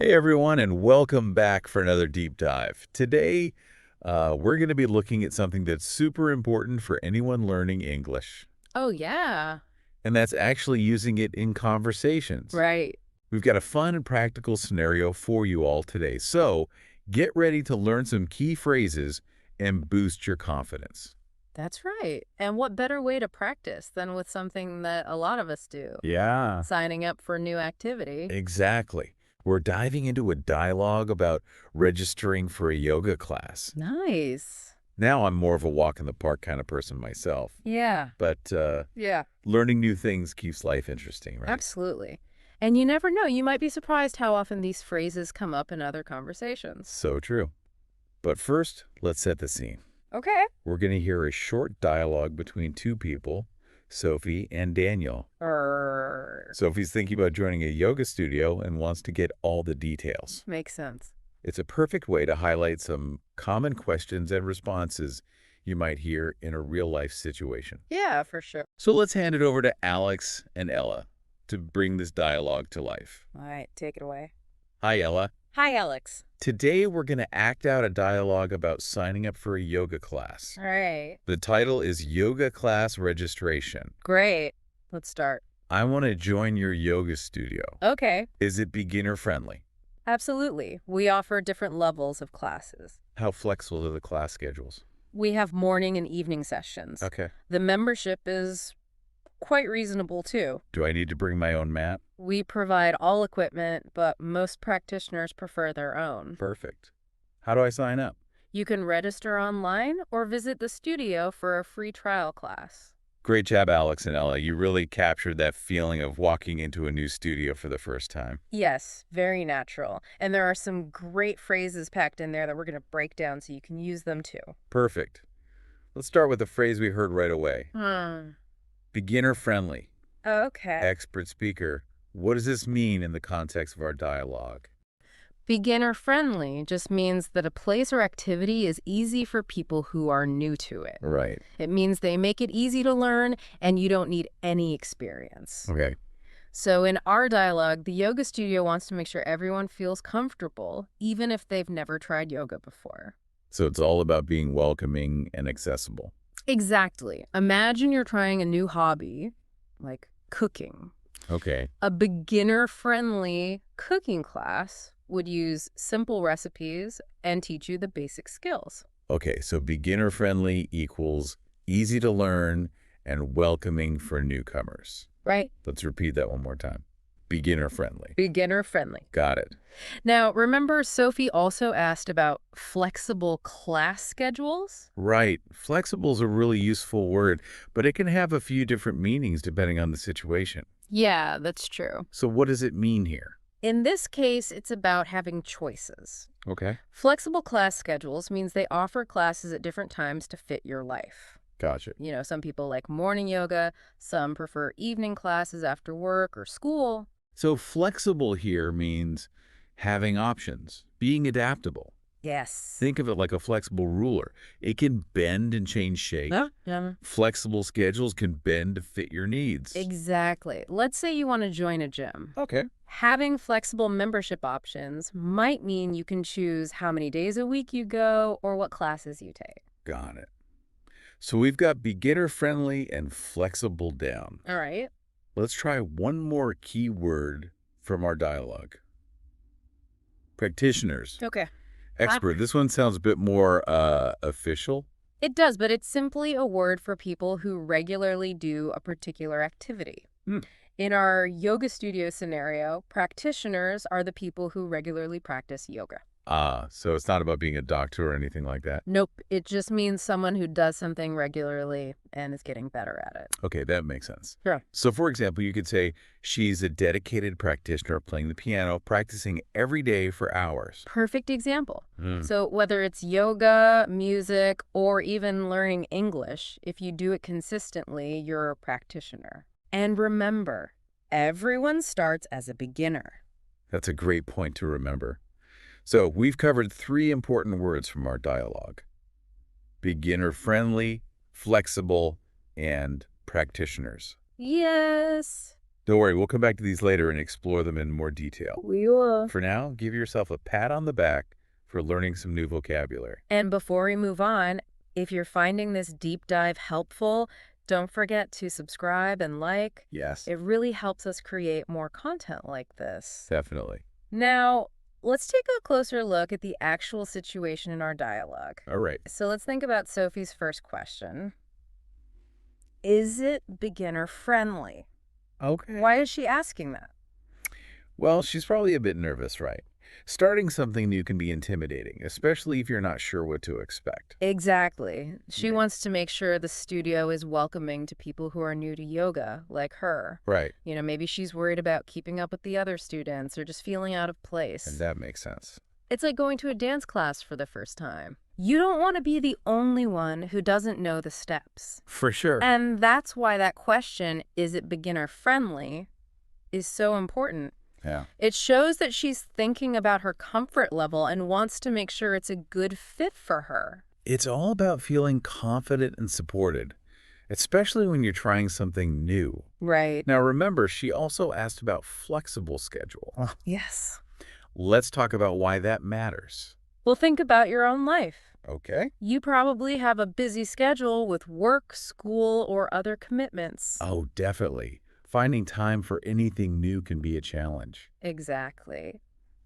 Hey everyone, and welcome back for another deep dive. Today, we're going to be looking at something that's super important for anyone learning English, Oh, yeah. and that's actually using it in conversations. Right. We've got a fun and practical scenario for you all today, so get ready to learn some key phrases and boost your confidence. That's right. And what better way to practice than with something that a lot of us do? Yeah, Signing up for a new activity. exactly. We're diving into a dialogue about registering for a yoga class. Nice. Now I'm more of a walk in the park kind of person myself. Yeah. But Yeah. learning new things keeps life interesting, right? Absolutely. And you never know. You might be surprised how often these phrases come up in other conversations. So true. But first, let's set the scene. Okay. We're going to hear a short dialogue between two people, Sophie and Daniel. Sophie's thinking about joining a yoga studio and wants to get all the details. Makes sense. It's a perfect way to highlight some common questions and responses you might hear in a real-life situation. Yeah, for sure. So let's hand it over to Alex and Ella to bring this dialogue to life. All right, take it away. Hi, Ella. Hi, Alex. Today, we're going to act out a dialogue about signing up for a yoga class. All right. The title is Yoga Class Registration. Great. Let's start. I want to join your yoga studio. Okay. Is it beginner-friendly? Absolutely. We offer different levels of classes. How flexible are the class schedules? We have morning and evening sessions. Okay. The membership is quite reasonable, too. Do I need to bring my own mat? We provide all equipment, but most practitioners prefer their own. Perfect. How do I sign up? You can register online or visit the studio for a free trial class. Great job, Alex and Ella. You really captured that feeling of walking into a new studio for the first time. Yes, very natural. And there are some great phrases packed in there that we're going to break down so you can use them, too. Perfect. Let's start with the phrase we heard right away. Hmm. Beginner-friendly. Okay. Expert speaker. What does this mean in the context of our dialogue? Beginner-friendly just means that a place or activity is easy for people who are new to it. Right. It means they make it easy to learn, and you don't need any experience. Okay. So in our dialogue, the yoga studio wants to make sure everyone feels comfortable, even if they've never tried yoga before. So it's all about being welcoming and accessible. Exactly. Imagine you're trying a new hobby, like cooking. Okay. A beginner-friendly cooking class would use simple recipes and teach you the basic skills. Okay, so beginner-friendly equals easy to learn and welcoming for newcomers. Right? Let's repeat that one more time. Beginner-friendly. Beginner-friendly. Got it. Now, remember Sophie also asked about flexible class schedules? Right. Flexible is a really useful word, but it can have a few different meanings depending on the situation. Yeah, that's true. So what does it mean here? In this case, it's about having choices. Okay. Flexible class schedules means they offer classes at different times to fit your life. Gotcha. You know, some people like morning yoga, some prefer evening classes after work or school. So flexible here means having options, being adaptable. Yes. Think of it like a flexible ruler. It can bend and change shape. Yeah. Flexible schedules can bend to fit your needs. Exactly. Let's say you want to join a gym. Okay. Having flexible membership options might mean you can choose how many days a week you go or what classes you take. Got it. So we've got beginner-friendly and flexible down. All right. Let's try one more key word from our dialogue. Practitioners. Okay. Expert. This one sounds a bit more official. It does, but it's simply a word for people who regularly do a particular activity. Hmm. In our yoga studio scenario, practitioners are the people who regularly practice yoga. So it's not about being a doctor or anything like that. Nope, it just means someone who does something regularly and is getting better at it. Okay, that makes sense. Sure. So for example, you could say she's a dedicated practitioner playing the piano, practicing every day for hours. Perfect example. Hmm. So whether it's yoga, music, or even learning English, if you do it consistently, you're a practitioner. And remember, everyone starts as a beginner. That's a great point to remember. So we've covered 3 important words from our dialogue: beginner-friendly, flexible, and practitioners. Yes. Don't worry, we'll come back to these later and explore them in more detail. We will. For now, give yourself a pat on the back for learning some new vocabulary. And before we move on, if you're finding this deep dive helpful, don't forget to subscribe and like. Yes. It really helps us create more content like this. Definitely. Now, let's take a closer look at the actual situation in our dialogue. All right. So let's think about Sophie's first question. Is it beginner friendly? Okay. Why is she asking that? Well, she's probably a bit nervous, right? Starting something new can be intimidating, especially if you're not sure what to expect. Exactly. She Yeah. wants to make sure the studio is welcoming to people who are new to yoga, like her. Right. Maybe she's worried about keeping up with the other students or just feeling out of And place. that makes sense. It's like going to a dance class for the first time. You don't want to be the only one who doesn't know the steps. For sure. And that's why that question, is it beginner friendly, is so important. Yeah. It shows that she's thinking about her comfort level and wants to make sure it's a good fit for her. It's all about feeling confident and supported, especially when you're trying something new. Right. Now, remember, she also asked about flexible schedule. Yes. Let's talk about why that matters. Well, think about your own life. Okay. You probably have a busy schedule with work, school, or other commitments. Oh, definitely. Finding time for anything new can be a challenge. Exactly.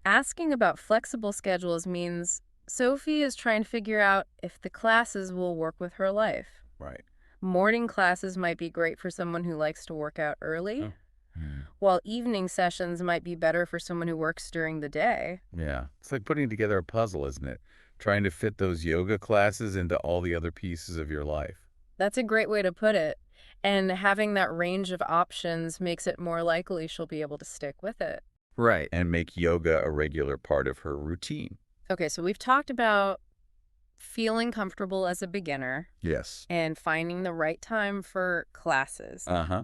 Asking about flexible schedules means Sophie is trying to figure out if the classes will work with her life. Right. Morning classes might be great for someone who likes to work out early, Oh. while evening sessions might be better for someone who works during the day. Yeah. It's like putting together a puzzle, isn't it? Trying to fit those yoga classes into all the other pieces of your life. That's a great way to put it. And having that range of options makes it more likely she'll be able to stick with it. Right. And make yoga a regular part of her routine. Okay, so we've talked about feeling comfortable as a beginner Yes. and finding the right time for classes. Uh-huh.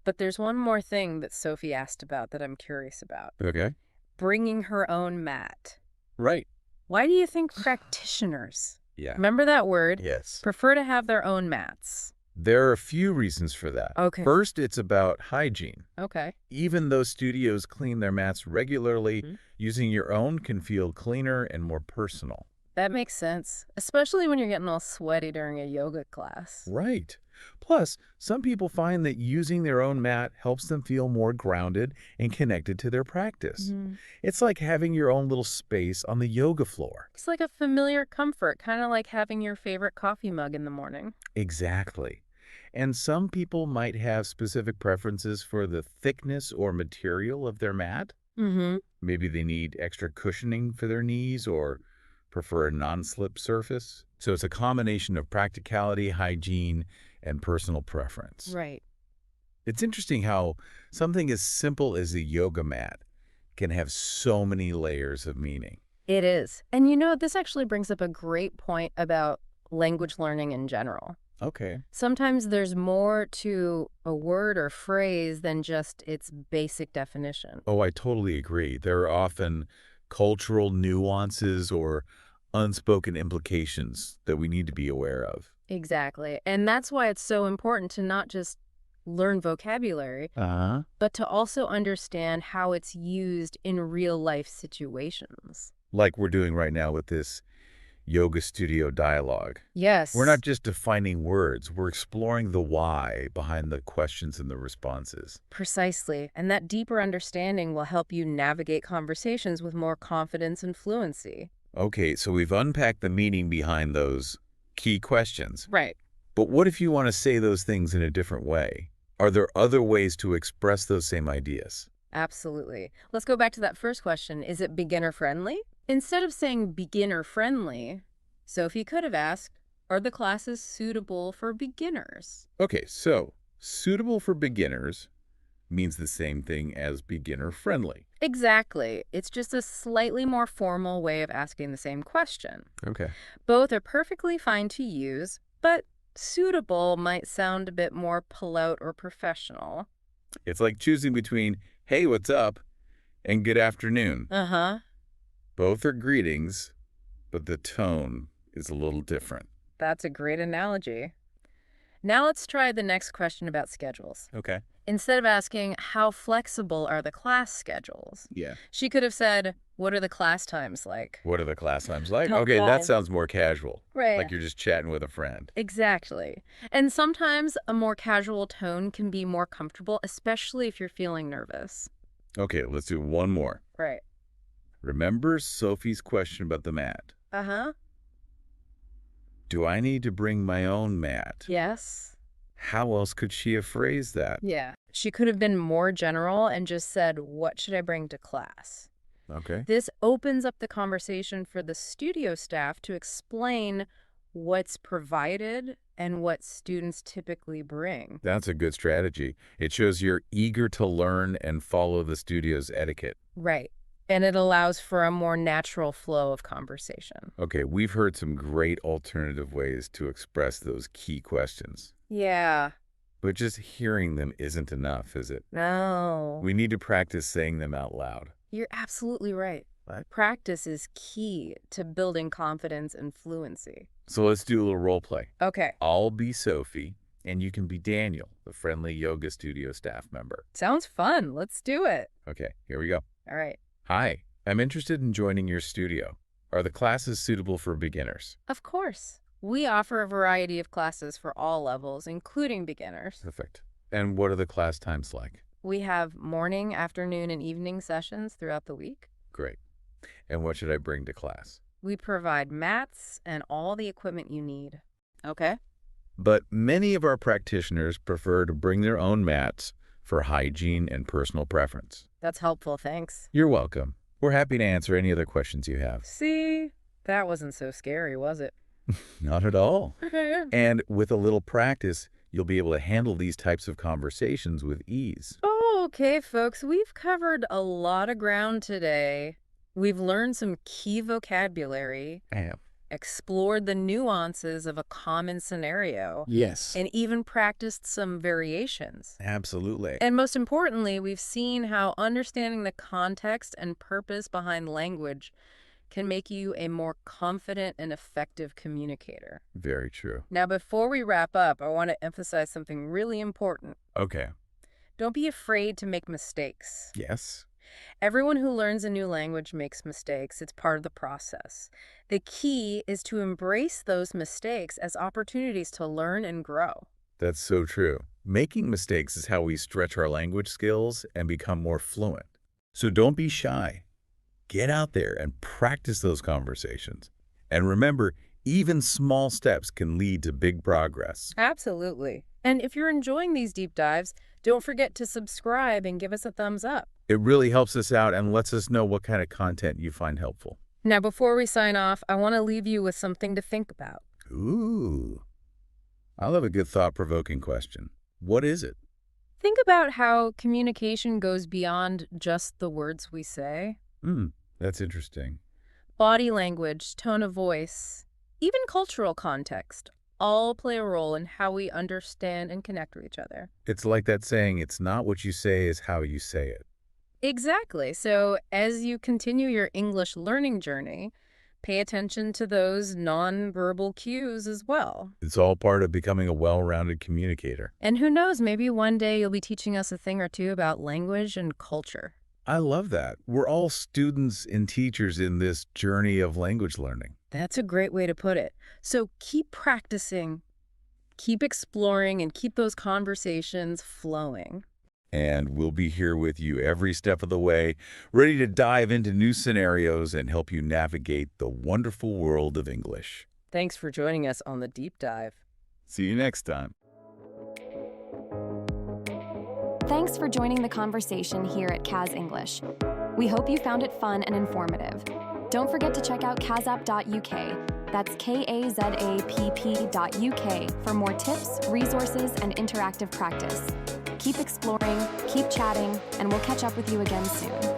But there's one more thing that Sophie asked about that I'm curious about. Okay. Bringing her own mat. Right. Why do you think practitioners, Yeah. remember that word, Yes. prefer to have their own mats? There are a few reasons for that. Okay. First, it's about hygiene. Okay. Even though studios clean their mats regularly, using your own can feel cleaner and more personal. That makes sense, especially when you're getting all sweaty during a yoga class. Right. Plus, some people find that using their own mat helps them feel more grounded and connected to their practice. It's like having your own little space on the yoga floor. It's like a familiar comfort, kind of like having your favorite coffee mug in the morning. Exactly. And some people might have specific preferences for the thickness or material of their mat. Maybe they need extra cushioning for their knees or prefer a non-slip surface. So it's a combination of practicality, hygiene, and personal preference. Right. It's interesting how something as simple as a yoga mat can have so many layers of meaning. It is. And this actually brings up a great point about language learning in general. Okay. Sometimes there's more to a word or phrase than just its basic definition. Oh, I totally agree. There are often cultural nuances or unspoken implications that we need to be aware of. Exactly. And that's why it's so important to not just learn vocabulary, Uh-huh. but to also understand how it's used in real life situations. Like we're doing right now with this yoga studio dialogue. Yes. We're not just defining words, we're exploring the why behind the questions and the responses. Precisely. And that deeper understanding will help you navigate conversations with more confidence and fluency. Okay, so we've unpacked the meaning behind those key questions. Right. But what if you want to say those things in a different way? Are there other ways to express those same ideas? Absolutely. Let's go back to that first question. Is it beginner friendly? Instead of saying beginner friendly, Sophie could have asked, are the classes suitable for beginners? Okay, so suitable for beginners means the same thing as beginner friendly. Exactly. It's just a slightly more formal way of asking the same question. Okay. Both are perfectly fine to use, but suitable might sound a bit more polite or professional. It's like choosing between, hey, what's up, and good afternoon. Uh-huh. Both are greetings, but the tone is a little different. That's a great analogy. Now let's try the next question about schedules. Okay. Instead of asking, how flexible are the class schedules? Yeah. She could have said, what are the class times like? What are the class times like? Oh, Okay, that God. sounds more casual. Right. Like you're just chatting with a friend. Exactly. And sometimes a more casual tone can be more comfortable, especially if you're feeling nervous. Okay, let's do one more. Right. Remember Sophie's question about the mat? Uh-huh. Do I need to bring my own mat? Yes. How else could she have phrased that? Yeah. She could have been more general and just said, what should I bring to class? Okay. This opens up the conversation for the studio staff to explain what's provided and what students typically bring. That's a good strategy. It shows you're eager to learn and follow the studio's etiquette. Right. And it allows for a more natural flow of conversation. Okay, we've heard some great alternative ways to express those key questions. Yeah. But just hearing them isn't enough, is it? No. We need to practice saying them out loud. You're absolutely right. Right. Practice is key to building confidence and fluency. So let's do a little role play. Okay. I'll be Sophie, and you can be Daniel, the friendly yoga studio staff member. Sounds fun. Let's do it. Okay, here we go. All right. Hi, I'm interested in joining your studio. Are the classes suitable for beginners? Of course. We offer a variety of classes for all levels, including beginners. Perfect. And what are the class times like? We have morning, afternoon, and evening sessions throughout the week. Great. And what should I bring to class? We provide mats and all the equipment you need. Okay. But many of our practitioners prefer to bring their own mats for hygiene and personal preference. That's helpful, thanks. You're welcome. We're happy to answer any other questions you have. See? That wasn't so scary, was it? Not at all. Okay. And with a little practice, you'll be able to handle these types of conversations with ease. Okay, folks, we've covered a lot of ground today. We've learned some key vocabulary, explored the nuances of a common scenario, Yes. and even practiced some variations. Absolutely. And most importantly, we've seen how understanding the context and purpose behind language can make you a more confident and effective communicator. Very true. Now, before we wrap up, I want to emphasize something really important. Okay. Don't be afraid to make mistakes. Yes. Everyone who learns a new language makes mistakes. It's part of the process. The key is to embrace those mistakes as opportunities to learn and grow. That's so true. Making mistakes is how we stretch our language skills and become more fluent. So don't be shy. Get out there and practice those conversations. And remember, even small steps can lead to big progress. Absolutely. And if you're enjoying these deep dives, don't forget to subscribe and give us a thumbs up. It really helps us out and lets us know what kind of content you find helpful. Now, before we sign off, I want to leave you with something to think about. Ooh. I love a good thought-provoking question. What is it? Think about how communication goes beyond just the words we say. That's interesting. Body language, tone of voice, even cultural context all play a role in how we understand and connect with each other. It's like that saying, it's not what you say, it's how you say it. Exactly. So as you continue your English learning journey, pay attention to those nonverbal cues as well. It's all part of becoming a well-rounded communicator. And who knows, maybe one day you'll be teaching us a thing or two about language and culture. I love that. We're all students and teachers in this journey of language learning. That's a great way to put it. So keep practicing, keep exploring, and keep those conversations flowing. And we'll be here with you every step of the way, ready to dive into new scenarios and help you navigate the wonderful world of English. Thanks for joining us on the deep dive. See you next time. Thanks for joining the conversation here at Kaz English. We hope you found it fun and informative. Don't forget to check out kazapp.uk. That's kazapp.uk for more tips, resources, and interactive practice. Keep exploring, keep chatting, and we'll catch up with you again soon.